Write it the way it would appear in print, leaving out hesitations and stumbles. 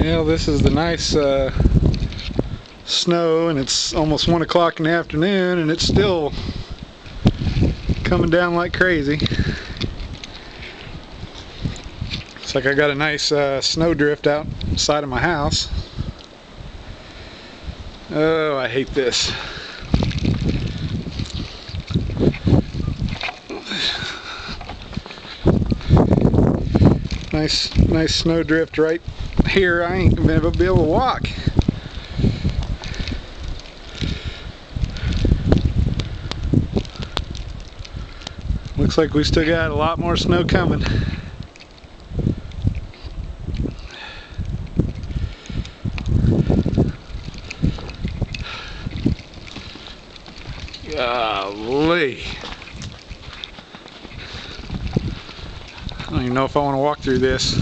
Well, this is the nice snow, and it's almost 1 o'clock in the afternoon, and it's still coming down like crazy. It's like I got a nice snowdrift outside of my house. Oh, I hate this. Nice snowdrift right here. I ain't gonna be able to walk. Looks like we still got a lot more snow coming. Golly. I don't even know if I want to walk through this.